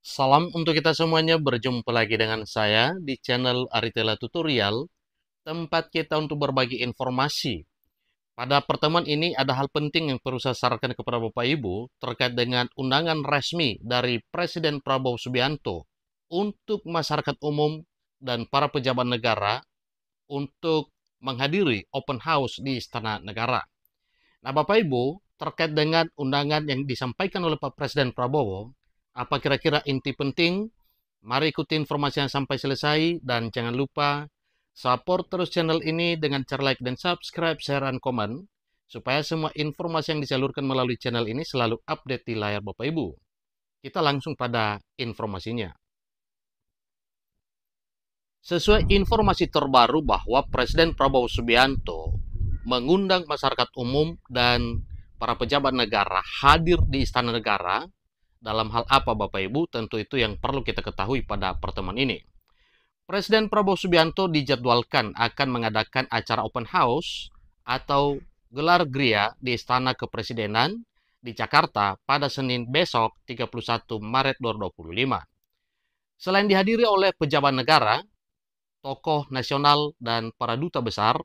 Salam untuk kita semuanya, berjumpa lagi dengan saya di channel Aritela Tutorial, tempat kita untuk berbagi informasi. Pada pertemuan ini ada hal penting yang perlu saya sarankan kepada Bapak Ibu terkait dengan undangan resmi dari Presiden Prabowo Subianto untuk masyarakat umum dan para pejabat negara untuk menghadiri open house di Istana Negara. Nah, Bapak Ibu, terkait dengan undangan yang disampaikan oleh Pak Presiden Prabowo, apa kira-kira inti penting? Mari ikuti informasi yang sampai selesai dan jangan lupa support terus channel ini dengan cara like dan subscribe, share, dan komen supaya semua informasi yang disalurkan melalui channel ini selalu update di layar Bapak Ibu. Kita langsung pada informasinya. Sesuai informasi terbaru bahwa Presiden Prabowo Subianto mengundang masyarakat umum dan para pejabat negara hadir di Istana Negara. Dalam hal apa Bapak Ibu? Tentu itu yang perlu kita ketahui pada pertemuan ini. Presiden Prabowo Subianto dijadwalkan akan mengadakan acara open house atau gelar gria di Istana Kepresidenan di Jakarta pada Senin besok 31 Maret 2025. Selain dihadiri oleh pejabat negara, tokoh nasional, dan para duta besar,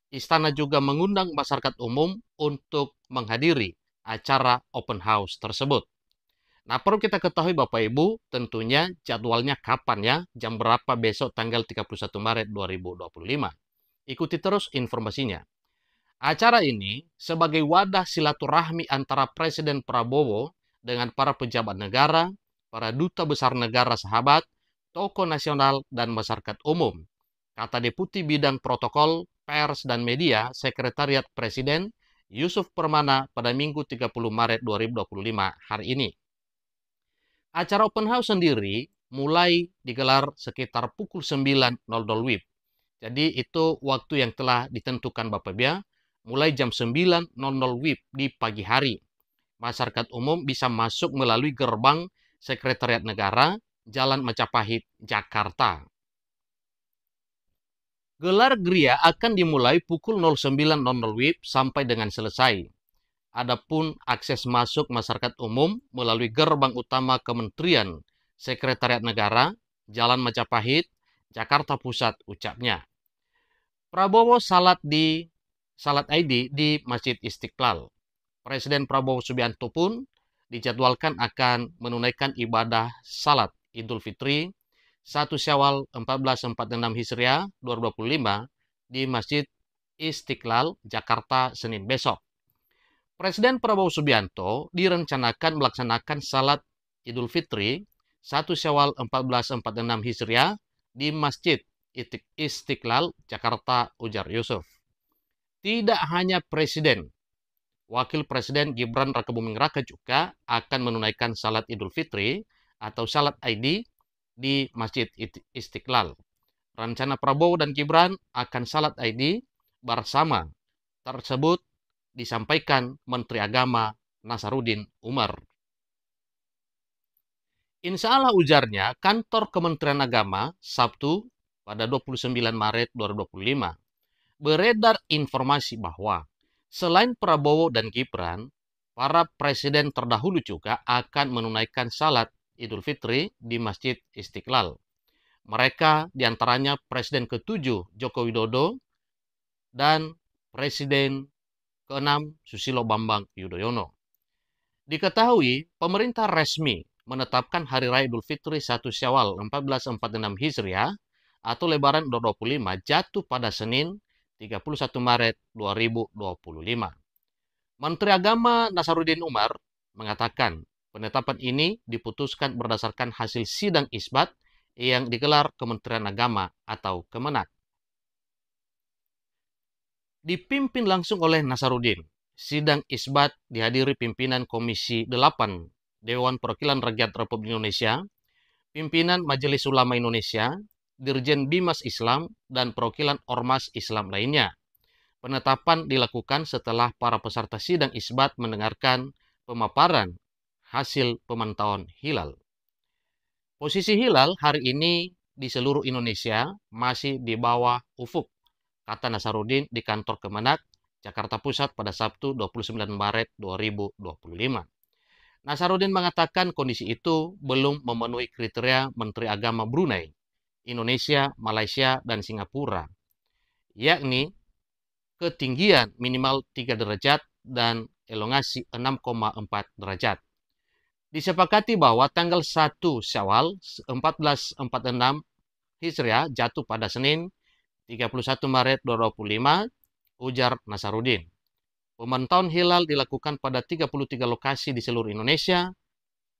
Istana juga mengundang masyarakat umum untuk menghadiri acara open house tersebut. Nah, perlu kita ketahui Bapak Ibu, tentunya jadwalnya kapan ya, jam berapa besok tanggal 31 Maret 2025. Ikuti terus informasinya. Acara ini sebagai wadah silaturahmi antara Presiden Prabowo dengan para pejabat negara, para duta besar negara sahabat, tokoh nasional, dan masyarakat umum. Kata Deputi Bidang Protokol, Pers, dan Media, Sekretariat Presiden, Yusuf Permana pada Minggu 30 Maret 2025 hari ini. Acara open house sendiri mulai digelar sekitar pukul 9.00 WIB. Jadi itu waktu yang telah ditentukan Bapak Ibu ya, mulai jam 9.00 WIB di pagi hari. Masyarakat umum bisa masuk melalui gerbang Sekretariat Negara, Jalan Majapahit, Jakarta. Gelar gria akan dimulai pukul 09.00 WIB sampai dengan selesai. Adapun akses masuk masyarakat umum melalui gerbang utama Kementerian Sekretariat Negara, Jalan Majapahit, Jakarta Pusat, ucapnya. Prabowo salat ID di Masjid Istiqlal. Presiden Prabowo Subianto pun dijadwalkan akan menunaikan ibadah salat Idul Fitri 1 Syawal 1446 Hijriah 2025 di Masjid Istiqlal, Jakarta, Senin besok. Presiden Prabowo Subianto direncanakan melaksanakan salat Idul Fitri 1 Syawal 1446 Hijriah di Masjid Istiqlal, Jakarta, ujar Yusuf. Tidak hanya Presiden, Wakil Presiden Gibran Rakebuming Raka juga akan menunaikan salat Idul Fitri atau salat ID di Masjid Istiqlal. Rencana Prabowo dan Gibran akan salat ID bersama tersebut disampaikan Menteri Agama Nasaruddin Umar. Insya Allah ujarnya, kantor Kementerian Agama Sabtu pada 29 Maret 2025 beredar informasi bahwa selain Prabowo dan Gibran, para presiden terdahulu juga akan menunaikan salat Idul Fitri di Masjid Istiqlal. Mereka diantaranya Presiden ke-7 Joko Widodo dan Presiden ke-6 Susilo Bambang Yudhoyono. Diketahui, pemerintah resmi menetapkan Hari Raya Idul Fitri 1 Syawal 1446 Hijriah atau Lebaran 2025 jatuh pada Senin 31 Maret 2025. Menteri Agama Nasaruddin Umar mengatakan penetapan ini diputuskan berdasarkan hasil sidang isbat yang digelar Kementerian Agama atau Kemenak. Dipimpin langsung oleh Nasaruddin. Sidang isbat dihadiri pimpinan Komisi 8 Dewan Perwakilan Rakyat Republik Indonesia, pimpinan Majelis Ulama Indonesia, Dirjen Bimas Islam, dan perwakilan Ormas Islam lainnya. Penetapan dilakukan setelah para peserta sidang isbat mendengarkan pemaparan hasil pemantauan hilal. Posisi hilal hari ini di seluruh Indonesia masih di bawah ufuk, kata Nasaruddin di kantor Kemenak, Jakarta Pusat pada Sabtu 29 Maret 2025. Nasaruddin mengatakan kondisi itu belum memenuhi kriteria Menteri Agama Brunei, Indonesia, Malaysia, dan Singapura, yakni ketinggian minimal 3 derajat dan elongasi 6,4 derajat. Disepakati bahwa tanggal 1 Syawal 1446 Hijriah jatuh pada Senin 31 Maret 2025, ujar Nasaruddin. Pemantauan hilal dilakukan pada 33 lokasi di seluruh Indonesia,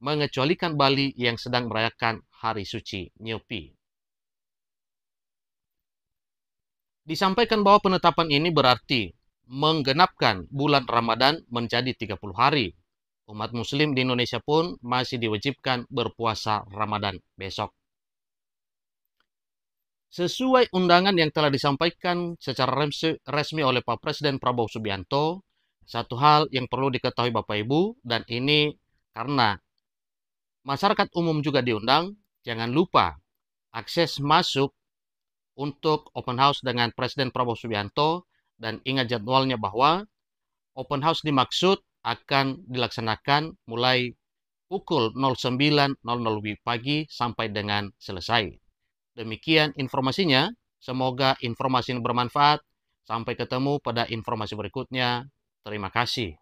mengecualikan Bali yang sedang merayakan Hari Suci Nyepi. Disampaikan bahwa penetapan ini berarti menggenapkan bulan Ramadan menjadi 30 hari. Umat muslim di Indonesia pun masih diwajibkan berpuasa Ramadan besok. Sesuai undangan yang telah disampaikan secara resmi oleh Pak Presiden Prabowo Subianto, satu hal yang perlu diketahui Bapak Ibu, dan ini karena masyarakat umum juga diundang, jangan lupa akses masuk untuk open house dengan Presiden Prabowo Subianto, dan ingat jadwalnya bahwa open house dimaksud akan dilaksanakan mulai pukul 09.00 pagi sampai dengan selesai. Demikian informasinya. Semoga informasi ini bermanfaat. Sampai ketemu pada informasi berikutnya. Terima kasih.